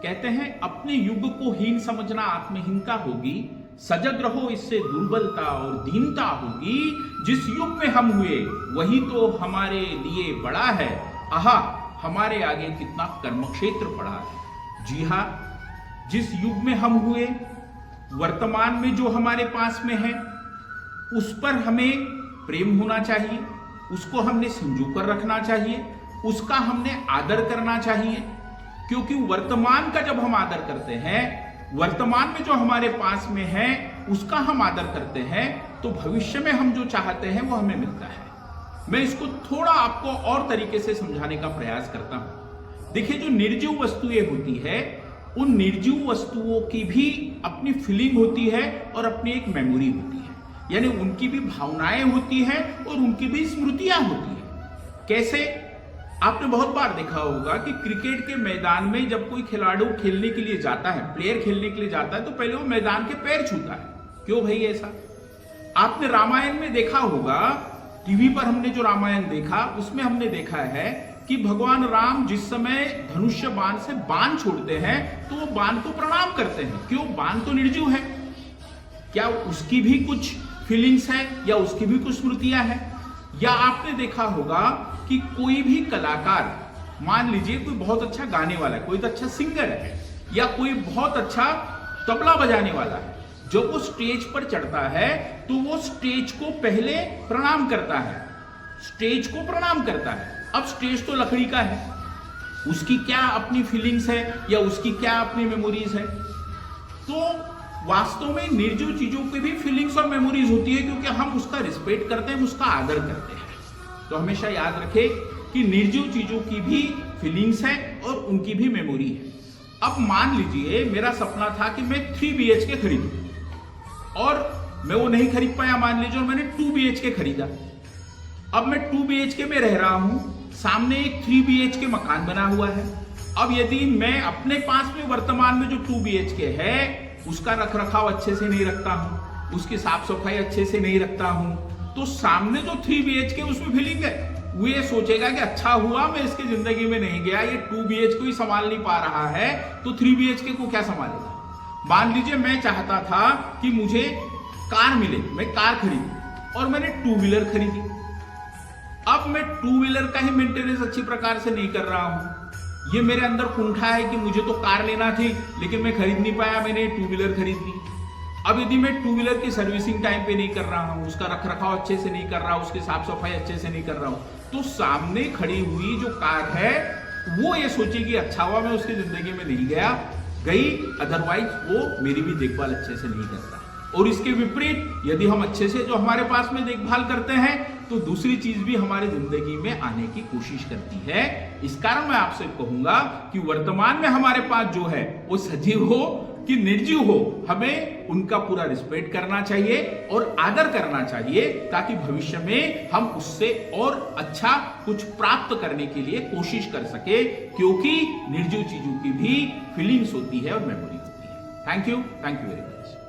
कहते हैं अपने युग को हीन समझना आत्महीनता होगी, सजग रहो इससे दुर्बलता और दीनता होगी। जिस युग में हम हुए वही तो हमारे लिए बड़ा है, आहा हमारे आगे कितना कर्मक्षेत्र पड़ा है। जी हाँ, जिस युग में हम हुए, वर्तमान में जो हमारे पास में है, उस पर हमें प्रेम होना चाहिए, उसको हमने संजो कर रखना चाहिए, उसका हमने आदर करना चाहिए। क्योंकि वर्तमान का जब हम आदर करते हैं, वर्तमान में जो हमारे पास में है उसका हम आदर करते हैं, तो भविष्य में हम जो चाहते हैं वो हमें मिलता है। मैं इसको थोड़ा आपको और तरीके से समझाने का प्रयास करता हूं। देखिए, जो निर्जीव वस्तुएं होती है, उन निर्जीव वस्तुओं की भी अपनी फीलिंग होती है और अपनी एक मेमोरी होती है, यानी उनकी भी भावनाएं होती हैं और उनकी भी स्मृतियां होती हैं। कैसे? आपने बहुत बार देखा होगा कि क्रिकेट के मैदान में जब कोई खिलाड़ी खेलने के लिए जाता है, प्लेयर खेलने के लिए जाता है, तो पहले वो मैदान के पैर छूता है। क्यों भाई ऐसा? आपने रामायण में देखा होगा, टीवी पर हमने जो रामायण देखा उसमें हमने देखा है कि भगवान राम जिस समय धनुष्य बाण से बाण छोड़ते हैं तो वो बाण को प्रणाम करते हैं। क्यों? बाण तो निर्जीव है, क्या उसकी भी कुछ फीलिंग्स है या उसकी भी कुछ स्मृतियां हैं? या आपने देखा होगा कि कोई भी कलाकार, मान लीजिए कोई बहुत अच्छा गाने वाला है, कोई तो अच्छा सिंगर है, या कोई बहुत अच्छा तबला बजाने वाला है, जब वो स्टेज पर चढ़ता है तो वो स्टेज को पहले प्रणाम करता है, स्टेज को प्रणाम करता है। अब स्टेज तो लकड़ी का है, उसकी क्या अपनी फीलिंग्स है या उसकी क्या अपनी मेमोरीज है? तो वास्तव में निर्जीव चीजों की भी फीलिंग्स और मेमोरीज होती है, क्योंकि हम उसका रिस्पेक्ट करते हैं, उसका आदर करते हैं। तो हमेशा याद रखें कि निर्जीव चीजों की भी फीलिंग्स है और उनकी भी मेमोरी है। अब मान लीजिए मेरा सपना था कि मैं 3 BHK खरीदूं और मैं वो नहीं खरीद पाया, मान लीजिए, और मैंने 2 BHK खरीदा। अब मैं 2 BHK में रह रहा हूं, सामने एक 3 BHK मकान बना हुआ है। अब यदि मैं अपने पास में वर्तमान में जो 2 BHK है उसका रख रखाव अच्छे से नहीं रखता हूं, उसकी साफ सफाई अच्छे से नहीं रखता हूं, तो सामने जो 3 BHK उसमें फीलिंग है, वो ये सोचेगा कि अच्छा हुआ मैं इसकी जिंदगी में नहीं गया, ये 2 BHK ही संभाल नहीं पा रहा है तो 3 BHK को क्या संभालेगा। मान लीजिए मैं चाहता था कि मुझे कार मिले, मैं कार खरीदी और मैंने 2 व्हीलर खरीदी। अब मैं 2 व्हीलर का ही मेंटेनेंस अच्छी प्रकार से नहीं कर रहा हूं। ये मेरे अंदर कुंठा है कि मुझे तो कार लेना थी लेकिन मैं खरीद नहीं पाया, मैंने 2 व्हीलर खरीद ली। अब यदि मैं 2 व्हीलर की सर्विसिंग टाइम पे नहीं कर रहा हूं, उसका रखरखाव अच्छे से नहीं कर रहा हूं, उसकी साफ सफाई अच्छे से नहीं कर रहा हूं, तो सामने खड़ी हुई जो कार है वो ये सोचेगी अच्छा हुआ मैं उसकी जिंदगी में नहीं गई, अदरवाइज वो मेरी भी देखभाल अच्छे से नहीं करता। और इसके विपरीत यदि हम अच्छे से जो हमारे पास में देखभाल करते हैं तो दूसरी चीज भी हमारी जिंदगी में आने की कोशिश करती है। इस कारण मैं आपसे कहूंगा कि वर्तमान में हमारे पास जो है वो सजीव हो कि निर्जीव हो, हमें उनका पूरा रिस्पेक्ट करना चाहिए और आदर करना चाहिए, ताकि भविष्य में हम उससे और अच्छा कुछ प्राप्त करने के लिए कोशिश कर सके, क्योंकि निर्जीव चीजों की भी फीलिंग्स होती है और मेमोरी होती है। Thank you very much.